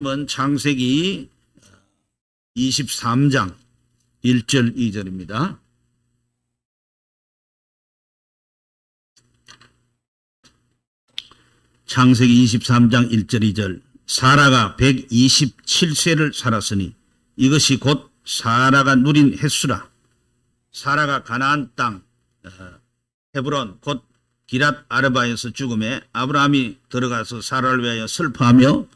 창세기 23장 1절 2절입니다. 창세기 23장 1절 2절. 사라가 127세를 살았으니 이것이 곧 사라가 누린 횟수라. 사라가 가나안 땅 헤브론 곧 기랏 아르바에서 죽음에 아브라함이 들어가서 사라를 위하여 슬퍼하며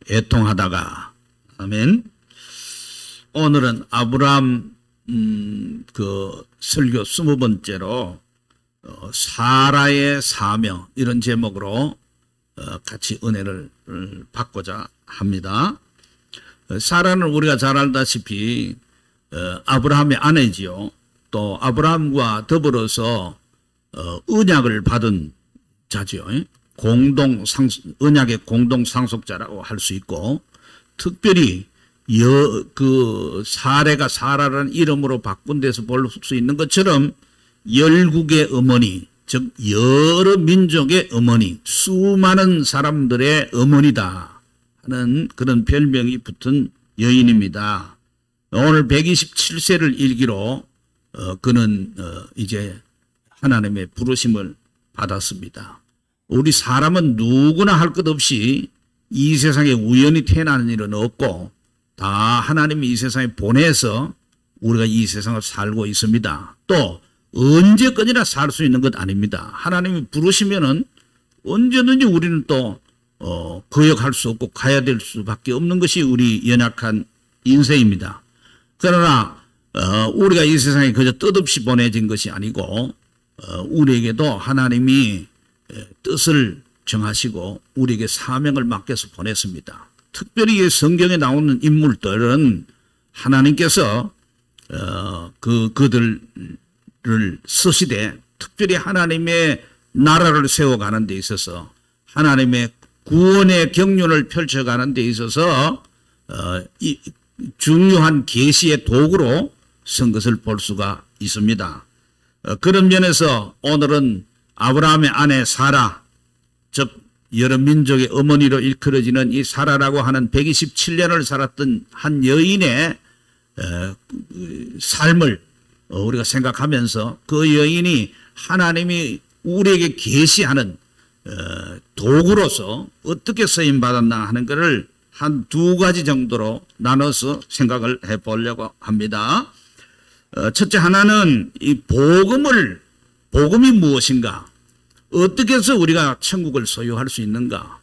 애통하다가. 아멘. 오늘은 아브라함 그 설교 20번째로 사라의 사명 이런 제목으로 같이 은혜를 받고자 합니다. 사라는 우리가 잘 알다시피 아브라함의 아내지요. 또 아브라함과 더불어서 언약을 받은 자지요. 언약의 공동 상속자라고 할 수 있고, 특별히 그 사례가 사라라는 이름으로 바꾼 데서 볼 수 있는 것처럼 열국의 어머니, 즉 여러 민족의 어머니, 수많은 사람들의 어머니다 하는 그런 별명이 붙은 여인입니다. 오늘 127세를 일기로 그는 이제 하나님의 부르심을 받았습니다. 우리 사람은 누구나 할 것 없이 이 세상에 우연히 태어나는 일은 없고 다 하나님이 이 세상에 보내서 우리가 이 세상을 살고 있습니다. 또 언제까지나 살 수 있는 것 아닙니다. 하나님이 부르시면은 언제든지 우리는 또 거역할 수 없고 가야 될 수밖에 없는 것이 우리 연약한 인생입니다. 그러나 우리가 이 세상에 그저 뜻없이 보내진 것이 아니고 우리에게도 하나님이 뜻을 정하시고 우리에게 사명을 맡겨서 보냈습니다. 특별히 성경에 나오는 인물들은 하나님께서 그들을 쓰시되 특별히 하나님의 나라를 세워가는 데 있어서 하나님의 구원의 경륜을 펼쳐가는 데 있어서 중요한 계시의 도구로 쓴 것을 볼 수가 있습니다. 그런 면에서 오늘은 아브라함의 아내 사라, 즉 여러 민족의 어머니로 일컬어지는 이 사라라고 하는 127년을 살았던 한 여인의 삶을 우리가 생각하면서 그 여인이 하나님이 우리에게 계시하는 도구로서 어떻게 쓰임받았나 하는 것을 한 두 가지 정도로 나눠서 생각을 해보려고 합니다. 첫째 하나는 이 복음이 무엇인가? 어떻게 해서 우리가 천국을 소유할 수 있는가?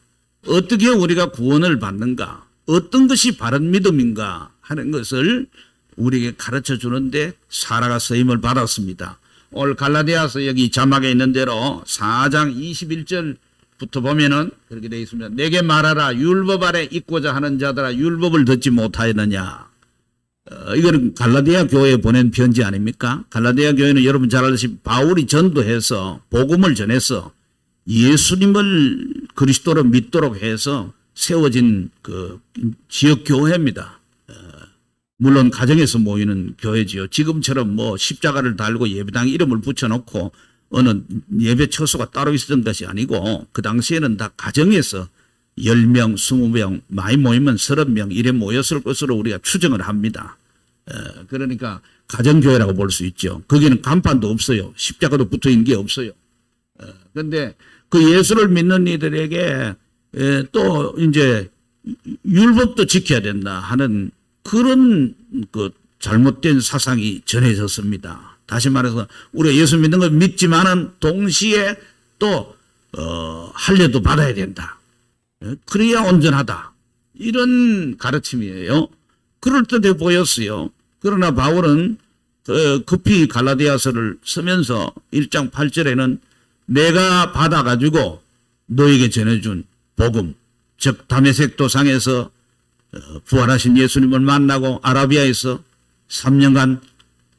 어떻게 우리가 구원을 받는가? 어떤 것이 바른 믿음인가? 하는 것을 우리에게 가르쳐 주는데 사라가 쓰임을 받았습니다. 오늘 갈라디아서 여기 자막에 있는 대로 4장 21절부터 보면은 그렇게 되어 있습니다. 내게 말하라. 율법 아래 있고자 하는 자들아 율법을 듣지 못하였느냐? 이거는 갈라디아 교회에 보낸 편지 아닙니까? 갈라디아 교회는 여러분 잘 아시다시피 바울이 전도해서 복음을 전해서 예수님을 그리스도로 믿도록 해서 세워진 그 지역 교회입니다. 물론 가정에서 모이는 교회지요. 지금처럼 뭐 십자가를 달고 예배당 이름을 붙여놓고 어느 예배 처소가 따로 있었던 것이 아니고 그 당시에는 다 가정에서 10명, 20명, 많이 모이면 30명 이래 모였을 것으로 우리가 추정을 합니다. 그러니까 가정교회라고 볼 수 있죠. 거기는 간판도 없어요. 십자가도 붙어있는 게 없어요. 그런데 그 예수를 믿는 이들에게 또 이제 율법도 지켜야 된다 하는 그런 그 잘못된 사상이 전해졌습니다. 다시 말해서 우리가 예수 믿는 걸 믿지만은 동시에 또 할례도 받아야 된다. 그래야 온전하다. 이런 가르침이에요. 그럴듯해 보였어요. 그러나 바울은 급히 갈라디아서를 쓰면서 1장 8절에는 내가 받아가지고 너에게 전해준 복음, 즉 다메섹 도상에서 부활하신 예수님을 만나고 아라비아에서 3년간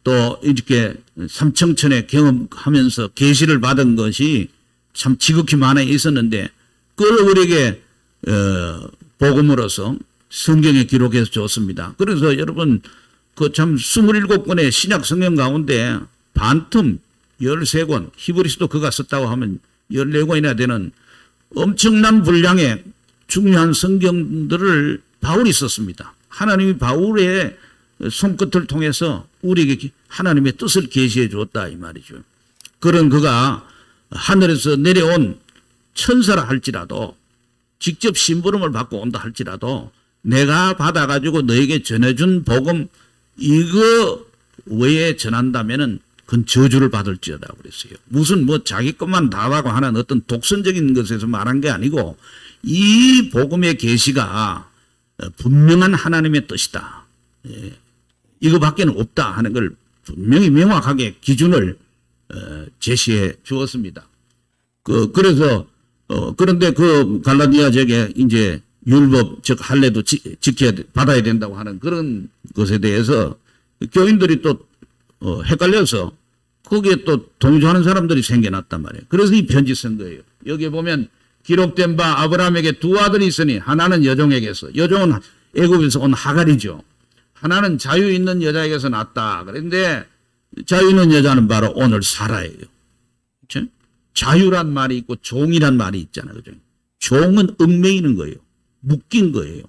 또 이렇게 삼청천에 경험하면서 계시를 받은 것이 참 지극히 많이 있었는데 그걸 우리에게 복음으로서 성경에 기록해서 줬습니다. 그래서 여러분 그 참 27권의 신약 성경 가운데 반틈 13권, 히브리서도 그가 썼다고 하면 14권이나 되는 엄청난 분량의 중요한 성경들을 바울이 썼습니다. 하나님이 바울의 손끝을 통해서 우리에게 하나님의 뜻을 계시해 주었다 이 말이죠. 그런 그가 하늘에서 내려온 천사라 할지라도 직접 심부름을 받고 온다 할지라도 내가 받아가지고 너에게 전해준 복음 이거 외에 전한다면은 그건 저주를 받을지어다 그랬어요. 무슨 뭐 자기 것만 다라고 하는 어떤 독선적인 것에서 말한 게 아니고 이 복음의 계시가 분명한 하나님의 뜻이다. 이거밖에는 없다 하는 걸 분명히 명확하게 기준을 제시해 주었습니다. 그래서 그런데 그 갈라디아 지역에 이제 율법 즉 할례도 지켜야 받아야 된다고 하는 그런 것에 대해서 교인들이 또 헷갈려서 거기에 또 동조하는 사람들이 생겨났단 말이에요. 그래서 이 편지 쓴 거예요. 여기에 보면 기록된 바 아브라함에게 두 아들이 있으니 하나는 여종에게서, 여종은 애굽에서 온 하갈이죠. 하나는 자유 있는 여자에게서 났다. 그런데 자유 있는 여자는 바로 오늘 사라예요. 그렇죠? 자유란 말이 있고 종이란 말이 있잖아요. 그죠? 종은 얽매이는 거예요. 묶인 거예요.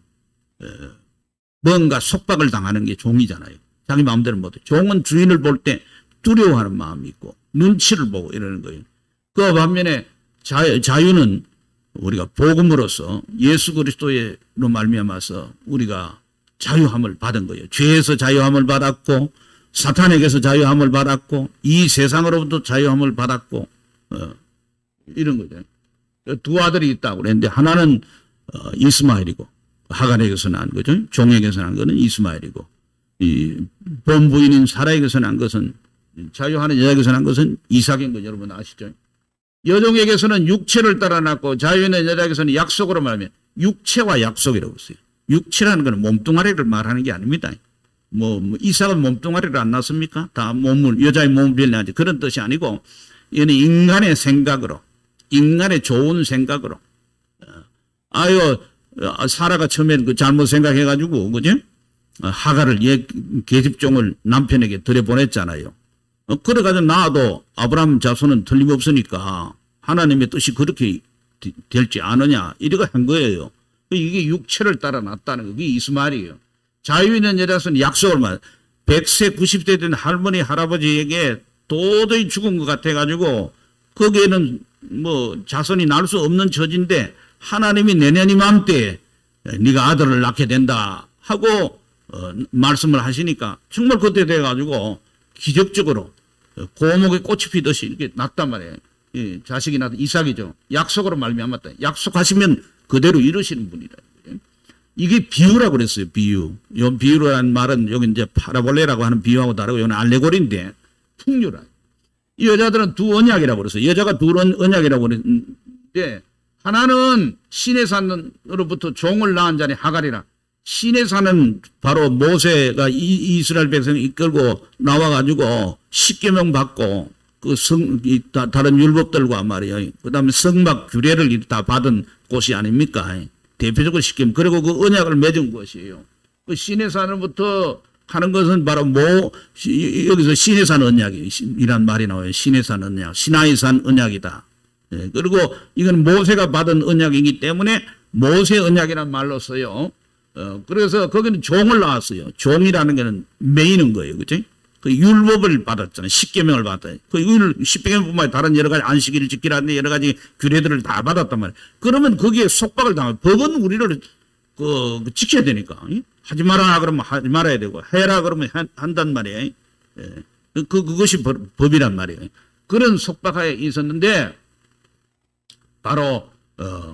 뭔가 속박을 당하는 게 종이잖아요. 자기 마음대로 못해. 종은 주인을 볼 때 두려워하는 마음이 있고 눈치를 보고 이러는 거예요. 그 반면에 자유는 우리가 복음으로써 예수 그리스도로 말미암아서 우리가 자유함을 받은 거예요. 죄에서 자유함을 받았고 사탄에게서 자유함을 받았고 이 세상으로부터 자유함을 받았고 이런 거죠. 두 아들이 있다고 그랬는데 하나는 이스마엘이고 하갈에게서 난 거죠. 종에게서 난 거는 이스마엘이고 이 본부인인 사라에게서 난 것은 자유하는 여자에게서 난 것은 이삭인 거 여러분 아시죠? 여종에게서는 육체를 따라 났고 자유있는 여자에게서는 약속으로 말하면 육체와 약속이라고 했어요. 육체라는 것은 몸뚱아리를 말하는 게 아닙니다. 이삭은 몸뚱아리를 안 낳습니까? 다 여자의 몸을 빌려야지. 그런 뜻이 아니고 이는 인간의 생각으로, 인간의 좋은 생각으로. 사라가 처음엔 그 잘못 생각해가지고, 그죠? 하갈을 계집종을 남편에게 들여보냈잖아요. 그래가지고 나도 아브라함 자손은 틀림없으니까 하나님의 뜻이 그렇게 될지 않으냐, 이래가 한 거예요. 이게 육체를 따라 났다는 거, 그게 이스마엘이에요. 자유 있는 여자는 약속을 말, 100세, 90세 된 할머니, 할아버지에게 도저히 죽은 것 같아가지고, 거기에는 자손이 날 수 없는 처지인데, 하나님이 내년 이맘때에 네가 아들을 낳게 된다 하고, 말씀을 하시니까, 정말 그때 돼가지고, 기적적으로, 고목에 꽃이 피듯이 이렇게 났단 말이에요. 자식이 낳은 이삭이죠. 약속으로 말미암았다. 약속하시면 그대로 이루시는 분이다. 이게 비유라고 그랬어요. 비유. 이 비유라는 말은 여기 이제 파라볼레라고 하는 비유하고 다르고 이건 알레고리인데 풍류라. 이 여자들은 두 언약이라고 그랬어요. 여자가 두 언약이라고 그랬는데 하나는 신의 산으로부터 종을 낳은 자니 하갈이라. 신의 산은 바로 모세가 이스라엘 백성을 이끌고 나와가지고 십계명 받고 다른 율법들과 말이에요. 그 다음에 성막 규례를 다 받은 곳이 아닙니까? 대표적으로 십계명. 그리고 그 언약을 맺은 것이에요. 그 신의 산으로부터 하는 것은 바로 여기서 신의 산 언약이란 말이 나와요. 신의 산 언약. 시나이 산 언약이다. 그리고 이건 모세가 받은 언약이기 때문에 모세 언약이라는 말로 써요. 그래서 거기는 종을 낳았어요. 종이라는 거는 매이는 거예요. 그치? 그 율법을 받았잖아요. 십계명을 받았어요. 그 십계명뿐만 아니라 다른 여러 가지 안식일을 지키라는 여러 가지 규례들을 다 받았단 말이에요. 그러면 거기에 속박을 당하면 법은 우리를 지켜야 되니까. 하지 마라 그러면 하지 말아야 되고 해라 그러면 한단 말이에요. 그것이 법이란 말이에요. 그런 속박하에 있었는데 바로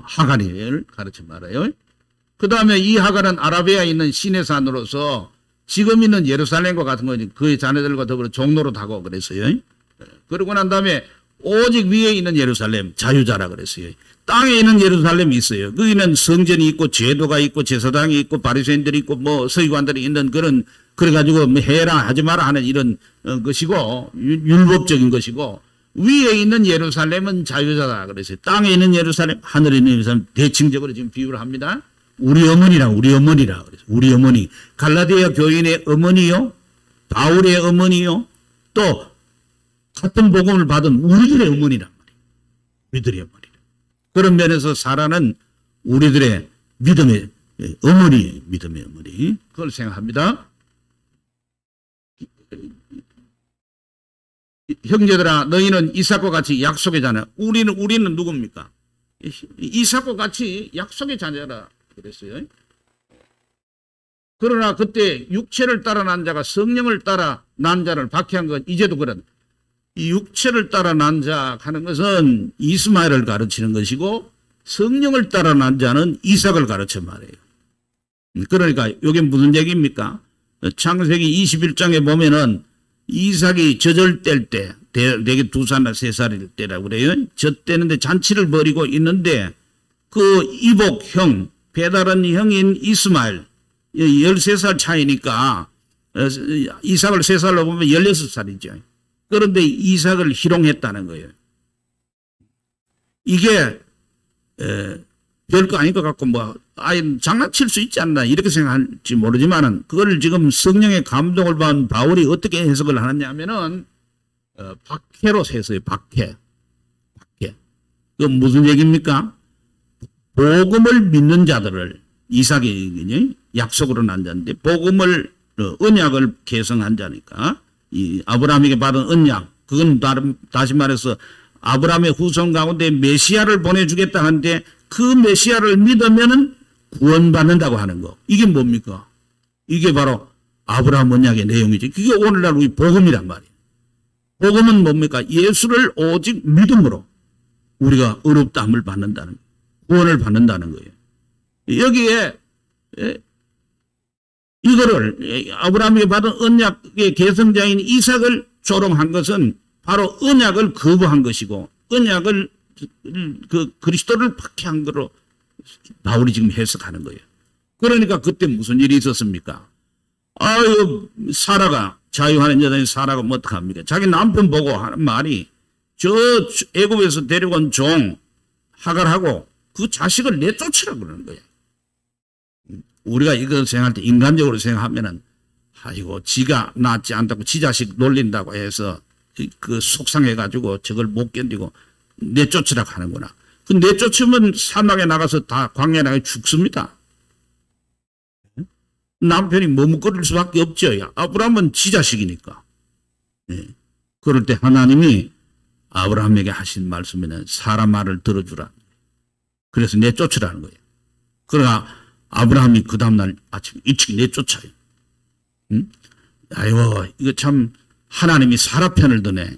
하갈을 가르쳐 말아요. 그 다음에 이 하갈은 아라비아에 있는 시내 산으로서 지금 있는 예루살렘과 같은 거지 그의 자녀들과 더불어 종로로 타고 그랬어요. 그러고 난 다음에 오직 위에 있는 예루살렘 자유자라 그랬어요. 땅에 있는 예루살렘이 있어요. 거기는 성전이 있고 제도가 있고 제사장이 있고 바리새인들이 있고 서기관들이 있는 그래가지고 해라 하지 마라 하는 이런 것이고 율법적인 것이고 위에 있는 예루살렘은 자유자다 그랬어요. 땅에 있는 예루살렘, 하늘에 있는 예루살렘 대칭적으로 지금 비유를 합니다. 우리 어머니라 그래서 우리 어머니 갈라디아 교인의 어머니요, 바울의 어머니요, 또 같은 복음을 받은 우리들의 어머니란 말이에요. 우리들의 어머니. 그런 면에서 사라는 우리들의 믿음의 어머니, 믿음의 어머니. 그걸 생각합니다. 형제들아, 너희는 이삭과 같이 약속의 자녀. 우리는 누굽니까? 이삭과 같이 약속의 자녀라 그랬어요. 그러나 그때 육체를 따라 난 자가 성령을 따라 난 자를 박해한 건 이제도 그런. 이 육체를 따라 난 자 하는 것은 이스마엘을 가르치는 것이고 성령을 따라 난 자는 이삭을 가르쳐 말해요. 그러니까 이게 무슨 얘기입니까? 창세기 21장에 보면은 이삭이 젖을 뗄 때, 되게 2살이나 3살일 때라고 그래요. 젖대는데 잔치를 벌이고 있는데 그 이복 형, 배다른 형인 이스마엘, 13살 차이니까 이삭을 3살로 보면 16살이죠. 그런데 이삭을 희롱했다는 거예요. 이게 별거 아닌 것 같고 뭐 아예 장난칠 수 있지 않나 이렇게 생각할지 모르지만은 그걸 지금 성령의 감동을 받은 바울이 어떻게 해석을 하느냐 하면은 박해로 했어요. 박해. 그 무슨 얘기입니까? 복음을 믿는 자들을 이삭이 약속으로 난 자인데 복음을 언약을 계승한 자니까 이 아브라함에게 받은 언약 그건 다시 말해서 아브라함의 후손 가운데 메시아를 보내주겠다 하는데 그 메시아를 믿으면은 구원받는다고 하는 거. 이게 뭡니까? 이게 바로 아브라함 언약의 내용이지. 그게 오늘날 우리 복음이란 말이에요. 복음은 뭡니까? 예수를 오직 믿음으로 우리가 의롭다함을 받는다는, 구원을 받는다는 거예요. 여기에 이거를 아브라함에게 받은 언약의 계승자인 이삭을 조롱한 것은 바로 언약을 거부한 것이고 언약을 그리스도를 박해한 거로 바울이 지금 해석하는 거예요. 그러니까 그때 무슨 일이 있었습니까? 아유, 사라가, 자유하는 여자인 사라가 뭐 어떡합니까? 자기 남편 보고 하는 말이 저 애굽에서 데려온 종 하갈하고 그 자식을 내쫓으라 그러는 거예요. 우리가 이거 생각할 때 인간적으로 생각하면은 아이고 지가 낳지 않다고 지 자식 놀린다고 해서 그 속상해가지고 저걸 못 견디고 내쫓으라고 하는구나. 그 내쫓으면 사막에 나가서 다 광야에 나가 죽습니다. 남편이 머뭇거릴 수밖에 없죠. 아브라함은 지 자식이니까. 그럴 때 하나님이 아브라함에게 하신 말씀에는 사람 말을 들어주라. 그래서 내쫓으라는 거예요. 그러나 아브라함이 그 다음날 아침 일찍 내쫓아요. 아이고 이거 참 하나님이 사라 편을 드네.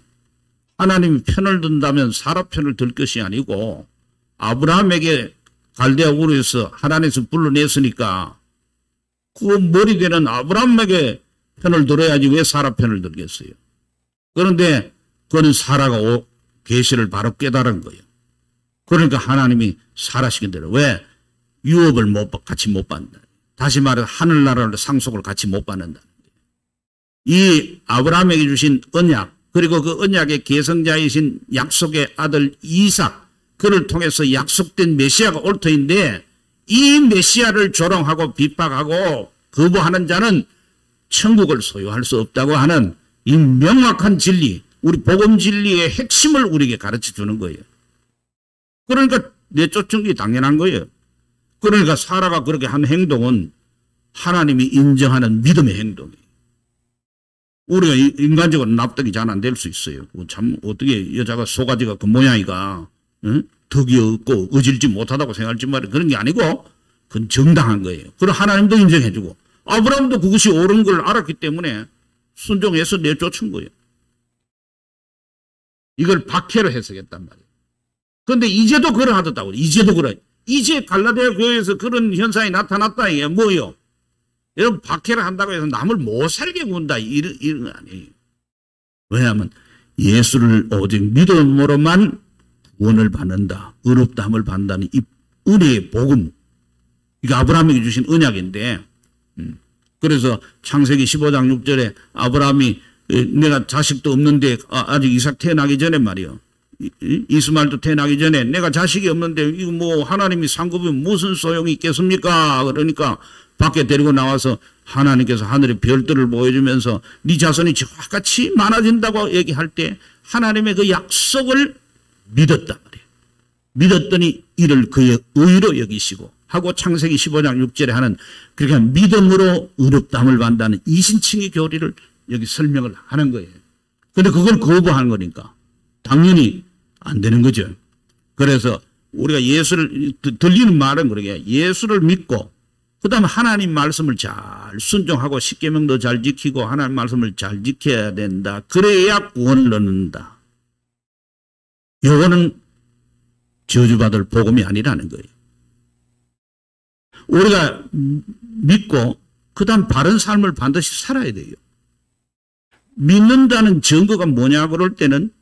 하나님이 편을 든다면 사라 편을 들 것이 아니고 아브라함에게 갈대아 우르에서 하나님께서 불러냈으니까 그 머리 되는 아브라함에게 편을 들어야지 왜 사라 편을 들겠어요. 그런데 그는 사라가 계시를 바로 깨달은 거예요. 그러니까 하나님이 사라 시킨 대로 왜 유업을 같이 못 받는다. 다시 말해 하늘나라를 상속을 같이 못 받는다. 이 아브라함에게 주신 언약 그리고 그 언약의 계승자이신 약속의 아들 이삭 그를 통해서 약속된 메시아가 올 터인데 이 메시아를 조롱하고 비박하고 거부하는 자는 천국을 소유할 수 없다고 하는 이 명확한 진리 우리 복음 진리의 핵심을 우리에게 가르쳐 주는 거예요. 그러니까 내쫓은 게 당연한 거예요. 그러니까 사라가 그렇게 한 행동은 하나님이 인정하는 믿음의 행동이에요. 우리가 인간적으로 납득이 잘 안 될 수 있어요. 참 어떻게 여자가 소가지가 그 모양이가 덕이 없고 어질지 못하다고 생각할지 말이에요. 그런 게 아니고 그건 정당한 거예요. 그리고 하나님도 인정해 주고 아브라함도 그것이 옳은 걸 알았기 때문에 순종해서 내쫓은 거예요. 이걸 박해로 해석했단 말이에요. 그런데 이제도 그러하다고 이제도 그래. 이제 갈라디아 교회에서 그런 현상이 나타났다. 이게 뭐예요? 여러분 박해를 한다고 해서 남을 못 살게 군다 이런 거 아니에요. 왜냐하면 예수를 오직 믿음으로만 구원을 받는다. 의롭다함을 받는다는 이 은혜의 복음. 이게 아브라함에게 주신 언약인데 그래서 창세기 15장 6절에 아브라함이 내가 자식도 없는데 아직 이삭 태어나기 전에 말이요. 이스마엘도 태어나기 전에 내가 자식이 없는데 이거 뭐 하나님이 산 거면 무슨 소용이 있겠습니까? 그러니까 밖에 데리고 나와서 하나님께서 하늘의 별들을 보여주면서 네 자손이 저같이 많아진다고 얘기할 때 하나님의 그 약속을 믿었단 말이에요. 믿었더니 이를 그의 의로 여기시고 하고 창세기 15장 6절에 하는 그러니까 믿음으로 의롭다함을 받는다는 이신칭의 교리를 여기 설명을 하는 거예요. 근데 그걸 거부하는 거니까 당연히 안 되는 거죠. 그래서 우리가 예수를 들리는 말은 그러게 예수를 믿고 그다음에 하나님 말씀을 잘 순종하고 십계명도 잘 지키고 하나님 말씀을 잘 지켜야 된다. 그래야 구원을 얻는다. 요거는 저주받을 복음이 아니라는 거예요. 우리가 믿고 그다음 바른 삶을 반드시 살아야 돼요. 믿는다는 증거가 뭐냐 그럴 때는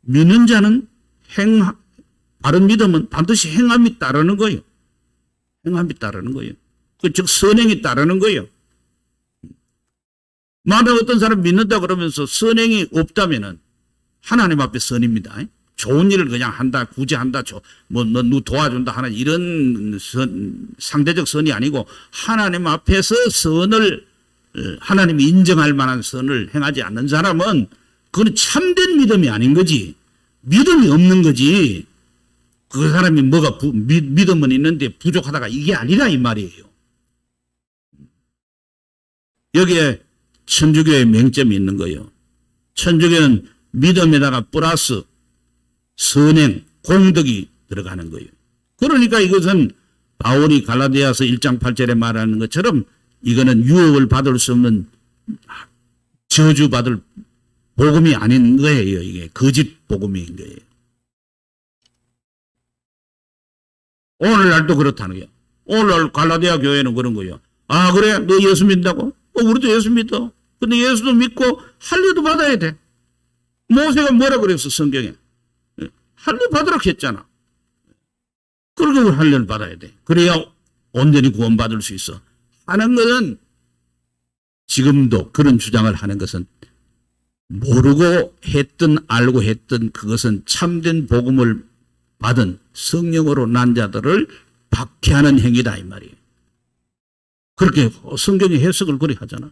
믿는 자는 바른 믿음은 반드시 행함이 따르는 거예요. 행함이 따르는 거예요. 즉 선행이 따르는 거예요. 만약 어떤 사람 믿는다 그러면서 선행이 없다면은 하나님 앞에 선입니다. 좋은 일을 그냥 한다, 굳이 한다, 누구 도와준다 하는 이런 상대적 선이 아니고 하나님 앞에서 선을 하나님이 인정할 만한 선을 행하지 않는 사람은 그건 참된 믿음이 아닌 거지. 믿음이 없는 거지. 그 사람이 뭐가 믿음은 있는데 부족하다가 이게 아니라 이 말이에요. 여기에 천주교의 맹점이 있는 거예요. 천주교는 믿음에다가 플러스 선행, 공덕이 들어가는 거예요. 그러니까 이것은 바울이 갈라디아서 1장 8절에 말하는 것처럼 이거는 유업을 받을 수 없는 저주받을 복음이 아닌 거예요. 이게 거짓 복음인 거예요. 오늘날도 그렇다는 거예요. 오늘날 갈라디아 교회는 그런 거예요. 아 그래? 너 예수 믿는다고? 우리도 예수 믿어. 근데 예수도 믿고 할례도 받아야 돼. 모세가 뭐라 그랬어 성경에? 할례 받으라고 했잖아. 그러니까 우리 할례를 받아야 돼. 그래야 온전히 구원받을 수 있어. 하는 것은 지금도 그런 주장을 하는 것은 모르고 했든 알고 했든 그것은 참된 복음을 받은 성령으로 난 자들을 박해하는 행위다 이 말이에요. 그렇게 성경의 해석을 그리 하잖아.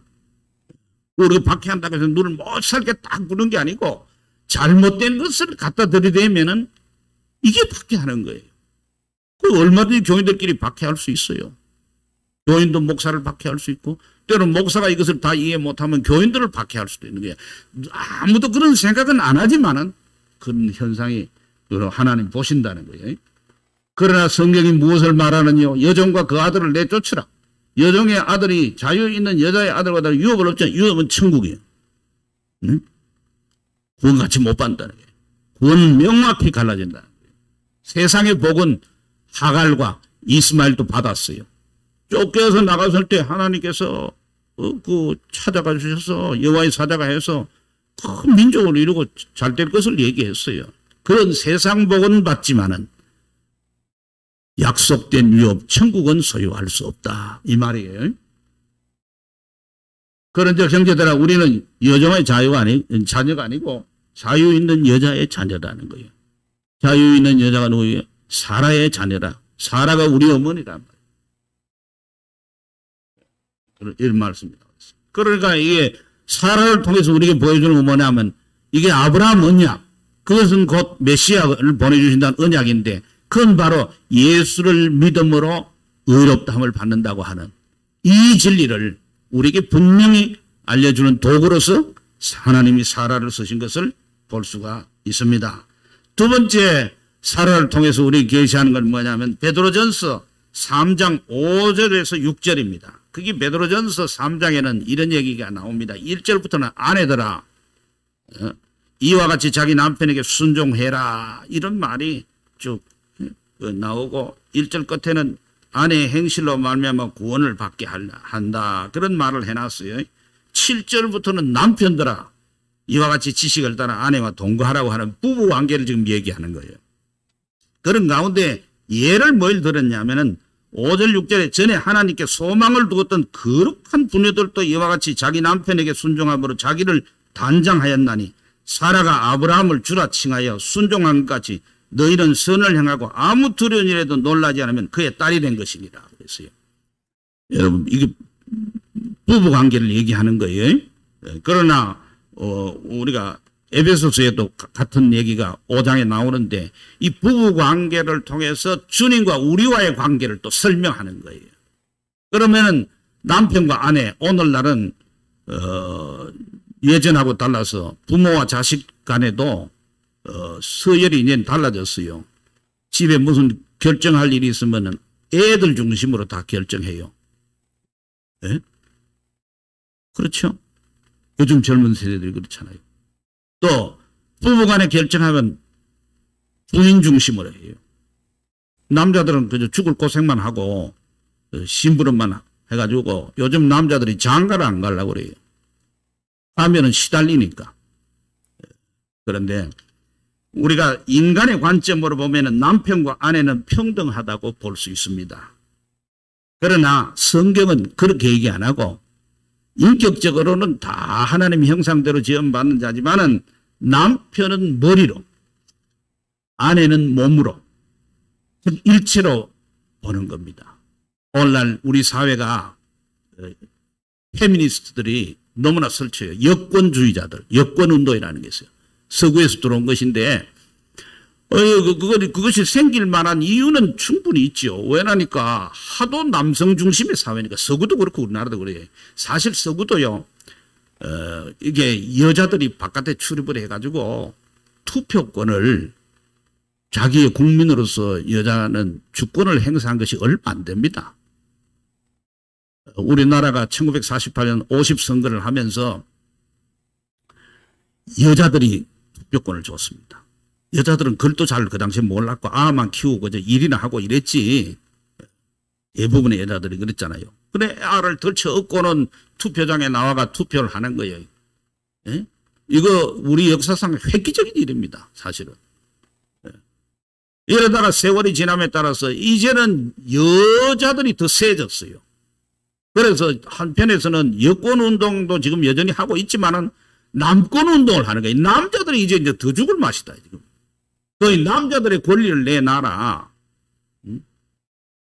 우리가 박해한다고 해서 눈을 못 살게 딱 부는 게 아니고 잘못된 것을 갖다 들이대면은 이게 박해하는 거예요. 그 얼마든지 교인들끼리 박해할 수 있어요. 교인도 목사를 박해할 수 있고 때로는 목사가 이것을 다 이해 못하면 교인들을 박해할 수도 있는 거예요. 아무도 그런 생각은 안 하지만은 그런 현상이 하나님 보신다는 거예요. 그러나 성경이 무엇을 말하느냐? 여종과 그 아들을 내쫓으라. 여종의 아들이 자유 있는 여자의 아들보다 유업을 없잖아요. 유업은 천국이에요. 응? 구원 같이 못 받는다는 거예요. 구원은 명확히 갈라진다는 거예요. 세상의 복은 하갈과 이스마엘도 받았어요. 쫓겨서 나갔을 때 하나님께서 찾아가 주셔서 여호와의 사자가 해서 큰 민족을 이루고 잘 될 것을 얘기했어요. 그런 세상 복은 받지만은 약속된 유업 천국은 소유할 수 없다 이 말이에요. 그런데 형제들아 우리는 여종의 자녀가 아니고 자유 있는 여자의 자녀라는 거예요. 자유 있는 여자가 누구예요? 사라의 자녀라. 사라가 우리 어머니란 말이에요. 이런 말씀입니다. 그러니까 이게 사라를 통해서 우리에게 보여주는 건 뭐냐면 이게 아브라함 언약, 그것은 곧 메시아를 보내주신다는 언약인데 그건 바로 예수를 믿음으로 의롭다함을 받는다고 하는 이 진리를 우리에게 분명히 알려주는 도구로서 하나님이 사라를 쓰신 것을 볼 수가 있습니다. 두 번째 사라를 통해서 우리에게 계시하는 건 뭐냐면 베드로전서 3장 5절에서 6절입니다. 그게 베드로전서 3장에는 이런 얘기가 나옵니다. 1절부터는 아내들아 이와 같이 자기 남편에게 순종해라 이런 말이 쭉 나오고 1절 끝에는 아내의 행실로 말미암아 구원을 받게 한다 그런 말을 해놨어요. 7절부터는 남편들아 이와 같이 지식을 따라 아내와 동거하라고 하는 부부 관계를 지금 얘기하는 거예요. 그런 가운데 예를 뭘 들었냐면은 5절 6절에 전에 하나님께 소망을 두었던 거룩한 부녀들도 이와 같이 자기 남편에게 순종함으로 자기를 단장하였나니 사라가 아브라함을 주라 칭하여 순종한 것 같이 너희는 선을 행하고 아무 두려운 일에도 놀라지 않으면 그의 딸이 된 것이니라 그랬어요. 여러분 이게 부부관계를 얘기하는 거예요. 그러나 우리가 에베소서에도 같은 얘기가 5장에 나오는데 이 부부 관계를 통해서 주님과 우리와의 관계를 또 설명하는 거예요. 그러면은 남편과 아내 오늘날은 예전하고 달라서 부모와 자식 간에도 서열이 이제 달라졌어요. 집에 무슨 결정할 일이 있으면은 애들 중심으로 다 결정해요. 네? 그렇죠? 요즘 젊은 세대들이 그렇잖아요. 또 부부간에 결정하면 부인 중심으로 해요. 남자들은 그저 죽을 고생만 하고 심부름만 해가지고 요즘 남자들이 장가를 안 가려고 그래요. 하면은 시달리니까. 그런데 우리가 인간의 관점으로 보면은 남편과 아내는 평등하다고 볼 수 있습니다. 그러나 성경은 그렇게 얘기 안 하고 인격적으로는 다 하나님의 형상대로 지음받는 자지만은 남편은 머리로 아내는 몸으로 일체로 보는 겁니다. 오늘날 우리 사회가 페미니스트들이 너무나 설쳐요. 여권주의자들, 여권운동이라는 게 있어요. 서구에서 들어온 것인데 그것이 생길 만한 이유는 충분히 있죠. 왜냐니까 하도 남성 중심의 사회니까. 서구도 그렇고 우리나라도 그래요. 사실 서구도요. 이게 여자들이 바깥에 출입을 해가지고 투표권을 자기의 국민으로서 여자는 주권을 행사한 것이 얼마 안 됩니다. 우리나라가 1948년 50선거를 하면서 여자들이 투표권을 줬습니다. 여자들은 글도 잘 그 당시에 몰랐고 아만 키우고 이제 일이나 하고 이랬지. 대부분의 여자들이 그랬잖아요. 근데 알을 덜쳐 얻고는 투표장에 나와가 투표를 하는 거예요. 예? 이거 우리 역사상 획기적인 일입니다. 사실은. 예. 이러다가 세월이 지남에 따라서 이제는 여자들이 더 세졌어요. 그래서 한편에서는 여권운동도 지금 여전히 하고 있지만은 남권운동을 하는 거예요. 남자들이 이제 더 죽을 맛이다. 지금. 거의 남자들의 권리를 내놔라.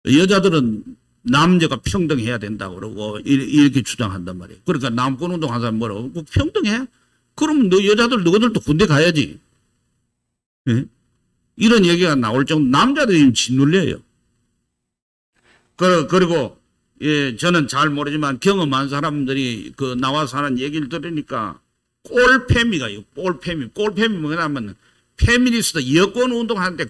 여자들은 남녀가 평등해야 된다고 그러고 이렇게 주장한단 말이에요. 그러니까 남권운동 하는 사람 뭐라고? 평등해? 그럼 너 여자들 너희들도 군대 가야지. 네? 이런 얘기가 나올 정도 남자들이 짓눌려요. 그리고 예, 저는 잘 모르지만 경험한 사람들이 그 나와서 하는 얘기를 들으니까 꼴패미가 있어요. 꼴패미 뭐냐면 페미니스트 여권 운동하는데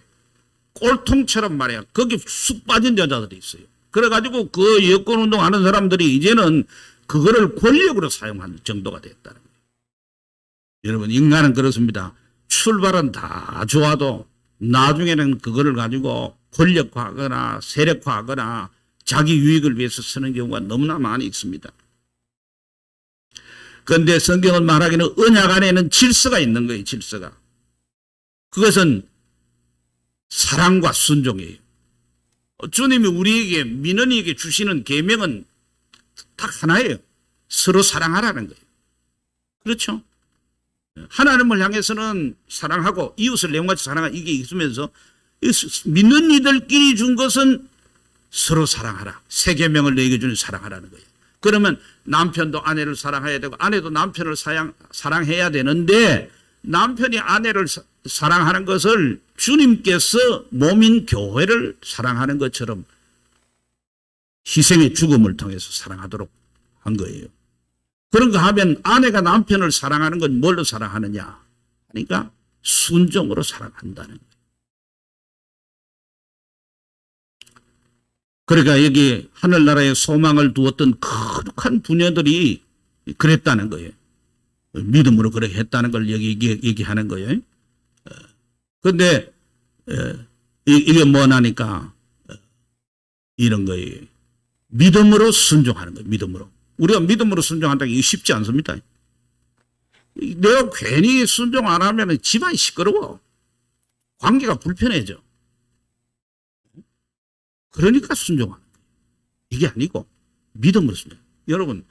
꼴통처럼 말이야. 거기 쑥 빠진 여자들이 있어요. 그래가지고 그 여권 운동하는 사람들이 이제는 그거를 권력으로 사용하는 정도가 됐다는 거예요. 여러분 인간은 그렇습니다. 출발은 다 좋아도 나중에는 그거를 가지고 권력화하거나 세력화하거나 자기 유익을 위해서 쓰는 경우가 너무나 많이 있습니다. 그런데 성경은 말하기는 언약 안에는 질서가 있는 거예요. 질서가. 그것은 사랑과 순종이에요. 주님이 우리에게 민원이에게 주시는 계명은 딱 하나예요. 서로 사랑하라는 거예요. 그렇죠? 하나님을 향해서는 사랑하고 이웃을 내용같이 사랑하는 이게 있으면서 믿는 이들끼리 준 것은 서로 사랑하라. 세 계명을 너에게 주는 사랑하라는 거예요. 그러면 남편도 아내를 사랑해야 되고 아내도 남편을 사랑해야 되는데 남편이 아내를 사랑하는 것을 주님께서 몸인 교회를 사랑하는 것처럼 희생의 죽음을 통해서 사랑하도록 한 거예요. 그런가 하면 아내가 남편을 사랑하는 건 뭘로 사랑하느냐? 그러니까 순종으로 사랑한다는 거예요. 그러니까 여기 하늘나라에 소망을 두었던 거룩한 부녀들이 그랬다는 거예요. 믿음으로 그렇게 했다는 걸 여기 얘기하는 거예요. 그런데 이게 뭐냐니까 이런 거예요. 믿음으로 순종하는 거예요. 믿음으로. 우리가 믿음으로 순종한다는 게 쉽지 않습니다. 내가 괜히 순종 안 하면 집안이 시끄러워. 관계가 불편해져. 그러니까 순종하는 거예요. 이게 아니고 믿음으로 순종. 여러분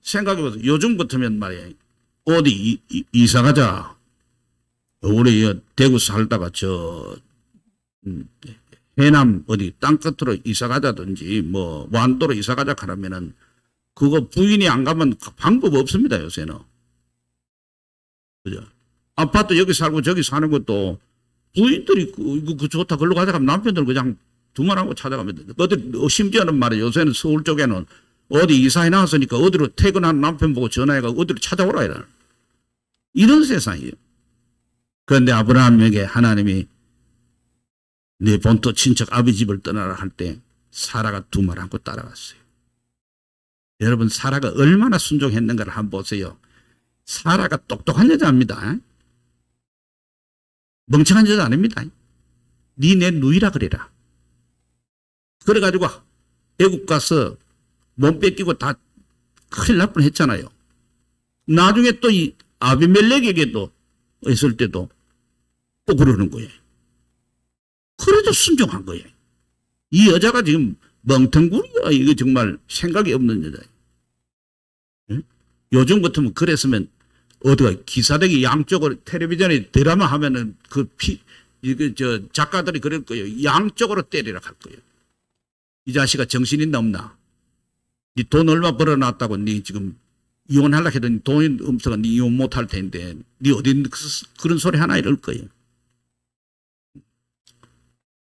생각해보세요. 요즘 같으면 말이에요. 어디 이사 가자. 우리 대구 살다가 해남 어디 땅끝으로 이사 가자든지 뭐 완도로 이사 가자 하면은 그거 부인이 안 가면 방법 없습니다. 요새는. 그죠? 아파트 여기 살고 저기 사는 것도 부인들이 그 좋다 걸로 가자 하면 남편들 그냥 두말하고 찾아가면 돼. 어디 심지어는 말이야 요새는 서울 쪽에는 어디 이사해 나왔으니까 어디로 퇴근한 남편 보고 전화해가 어디로 찾아오라 이라. 이런 세상이에요. 그런데 아브라함에게 하나님이 내 본토 친척 아비 집을 떠나라 할 때 사라가 두말 않고 따라갔어요. 여러분 사라가 얼마나 순종했는가를 한번 보세요. 사라가 똑똑한 여자입니다. 멍청한 여자 아닙니다. 니 내 누이라 그래라. 그래가지고 애국 가서 몸 뺏기고 다 큰일 날 뻔했잖아요. 나중에 또 이 아비멜렉에게도 있을 때도 또 그러는 거예요. 그래도 순종한 거예요. 이 여자가 지금 멍텅구리야. 이거 정말 생각이 없는 여자예요. 응? 요즘 같으면 그랬으면 어디가 기사대기 양쪽으로 텔레비전에 드라마 하면은 이거 작가들이 그럴 거예요. 양쪽으로 때리라 할 거예요. 이 자식아 정신 있나 없나? 니 돈 얼마 벌어놨다고 니 지금 이혼하려고 해도 돈이 없어가 니 이혼 못할 텐데 니 어디 그런 소리 하나 이럴 거예요.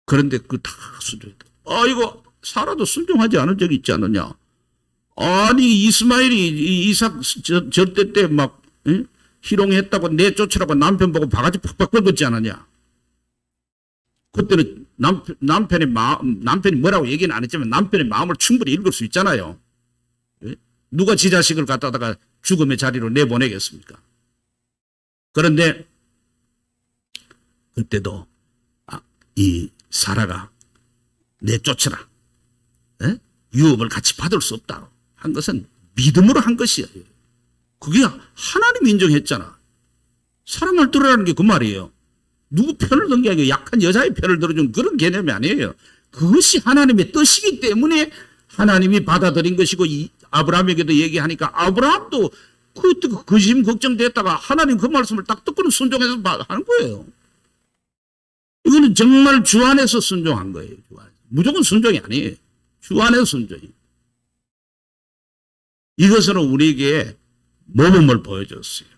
그런데 그 다 순종했다. 이거 사라도 순종하지 않은 적이 있지 않느냐? 아니 이스마엘이 이삭 절대 때 막 희롱했다고 내쫓으라고 남편 보고 바가지 팍팍 긁었지 않느냐? 그때는 남편이 뭐라고 얘기는 안 했지만 남편의 마음을 충분히 읽을 수 있잖아요. 누가 지 자식을 갖다가 죽음의 자리로 내보내겠습니까? 그런데 그때도 이 사라가 내쫓으라. 유업을 같이 받을 수 없다 한 것은 믿음으로 한 것이에요. 그게 하나님이 인정했잖아. 사람 말 들으라는 게 그 말이에요. 누구 편을 든 게 아니고 약한 여자의 편을 들어준 그런 개념이 아니에요. 그것이 하나님의 뜻이기 때문에 하나님이 받아들인 것이고 아브라함에게도 얘기하니까 아브라함도 그 심 걱정됐다가 하나님 그 말씀을 딱 듣고는 순종해서 하는 거예요. 이거는 정말 주 안에서 순종한 거예요. 주 안에서. 무조건 순종이 아니에요. 주 안에서 순종이. 이것은 우리에게 모범을 보여줬어요.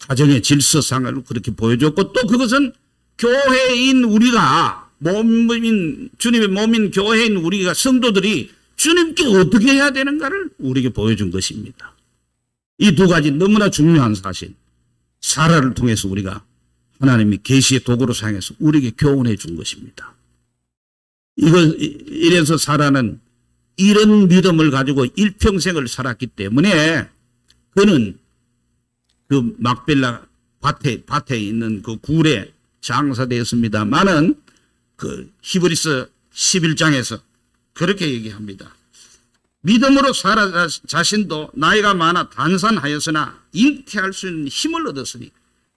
가정의 질서상을 그렇게 보여줬고 또 그것은 교회인 우리가 주님의 몸인 교회인 우리가 성도들이 주님께 어떻게 해야 되는가를 우리에게 보여준 것입니다. 이 두 가지 너무나 중요한 사실. 사라를 통해서 우리가 하나님이 계시의 도구로 사용해서 우리에게 교훈해 준 것입니다. 이래서 사라는 이런 믿음을 가지고 일평생을 살았기 때문에 그는 그 막벨라 밭에 있는 그 굴에 장사되었습니다만은 그 히브리서 11장에서 그렇게 얘기합니다. 믿음으로 사라 자신도 나이가 많아 단산하였으나 잉태할 수 있는 힘을 얻었으니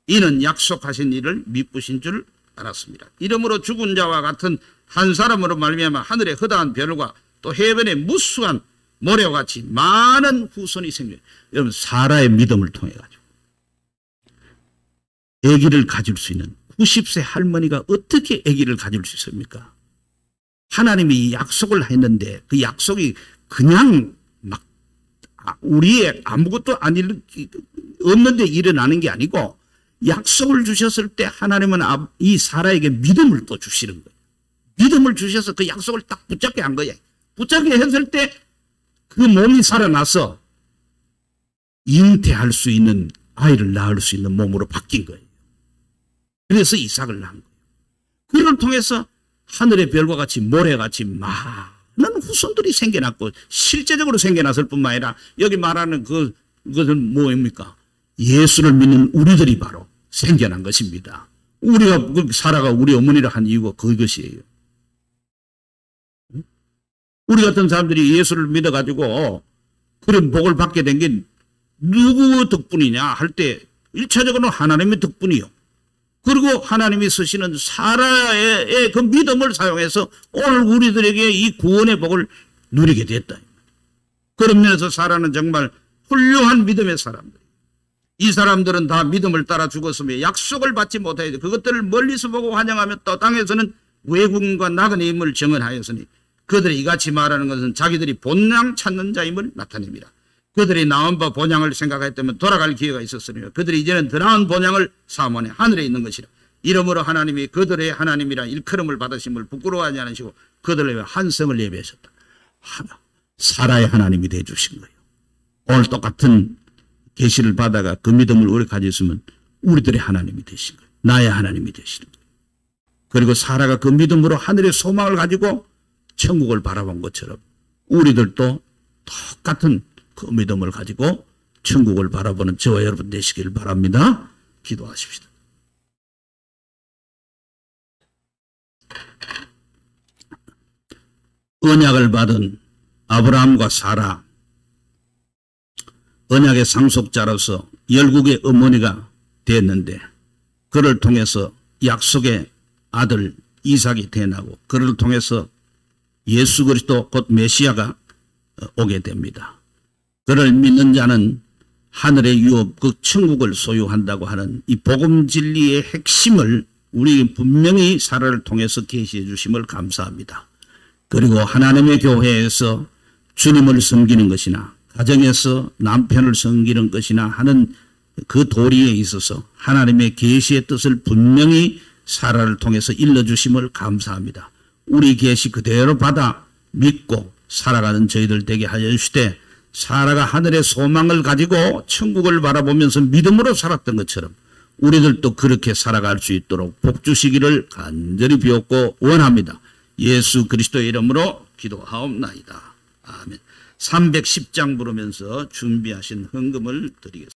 이는 약속하신 일을 미쁘신 줄 알았습니다. 이러므로 죽은 자와 같은 한 사람으로 말미암아 하늘의 허다한 별과 또 해변의 무수한 모래와 같이 많은 후손이 생겨요. 여러분 사라의 믿음을 통해 가지고 아기를 가질 수 있는 90세 할머니가 어떻게 아기를 가질 수 있습니까? 하나님이 약속을 했는데 그 약속이 그냥 막 우리의 아무것도 없는데 일어나는 게 아니고 약속을 주셨을 때 하나님은 이 사라에게 믿음을 또 주시는 거예요. 믿음을 주셔서 그 약속을 딱 붙잡게 한 거예요. 붙잡게 했을 때 그 몸이 살아나서 잉태할 수 있는 아이를 낳을 수 있는 몸으로 바뀐 거예요. 그래서 이삭을 낳은 거예요. 그를 통해서 하늘의 별과 같이 모래같이 많은 후손들이 생겨났고 실제적으로 생겨났을 뿐만 아니라 여기 말하는 그것은 뭐입니까? 예수를 믿는 우리들이 바로 생겨난 것입니다. 사라가 우리 어머니를 한 이유가 그것이에요. 우리 같은 사람들이 예수를 믿어가지고 그런 복을 받게 된 게 누구 덕분이냐 할 때 1차적으로는 하나님의 덕분이요. 그리고 하나님이 쓰시는 사라의 그 믿음을 사용해서 오늘 우리들에게 이 구원의 복을 누리게 됐다. 그런 면에서 사라는 정말 훌륭한 믿음의 사람들. 이 사람들은 다 믿음을 따라 죽었으며 약속을 받지 못하여 그것들을 멀리서 보고 환영하며 또 땅에서는 외국인과 나그네 임을 정언하였으니 그들이 이같이 말하는 것은 자기들이 본향 찾는 자임을 나타냅니다. 그들이 나은 바 본향을 생각했다면 돌아갈 기회가 있었으며 그들이 이제는 더 나은 본향을 사모하니 하늘에 있는 것이라. 이러므로 하나님이 그들의 하나님이라 일컬음을 받으심을 부끄러워하지 않으시고 그들을 위해 한 성을 예비하셨다. 사라의 하나님이 되어주신 거예요. 오늘 똑같은 계시를 받아가 그 믿음을 우리 가졌으면 우리들의 하나님이 되신 거예요. 나의 하나님이 되시는 거예요. 그리고 사라가 그 믿음으로 하늘의 소망을 가지고 천국을 바라본 것처럼 우리들도 똑같은 그 믿음을 가지고 천국을 바라보는 저와 여러분 되시길 바랍니다. 기도하십시다. 언약을 받은 아브라함과 사라, 언약의 상속자로서 열국의 어머니가 됐는데 그를 통해서 약속의 아들 이삭이 태어나고 그를 통해서 예수 그리스도 곧 메시아가 오게 됩니다. 그를 믿는 자는 하늘의 유업 그 천국을 소유한다고 하는 이 복음 진리의 핵심을 우리 분명히 사라를 통해서 계시해 주심을 감사합니다. 그리고 하나님의 교회에서 주님을 섬기는 것이나 가정에서 남편을 섬기는 것이나 하는 그 도리에 있어서 하나님의 계시의 뜻을 분명히 사라를 통해서 일러주심을 감사합니다. 우리 계시 그대로 받아 믿고 살아가는 저희들 되게 하여 주시되 사라가 하늘의 소망을 가지고 천국을 바라보면서 믿음으로 살았던 것처럼 우리들도 그렇게 살아갈 수 있도록 복 주시기를 간절히 비옵고 원합니다. 예수 그리스도의 이름으로 기도하옵나이다. 아멘. 310장 부르면서 준비하신 헌금을 드리겠습니다.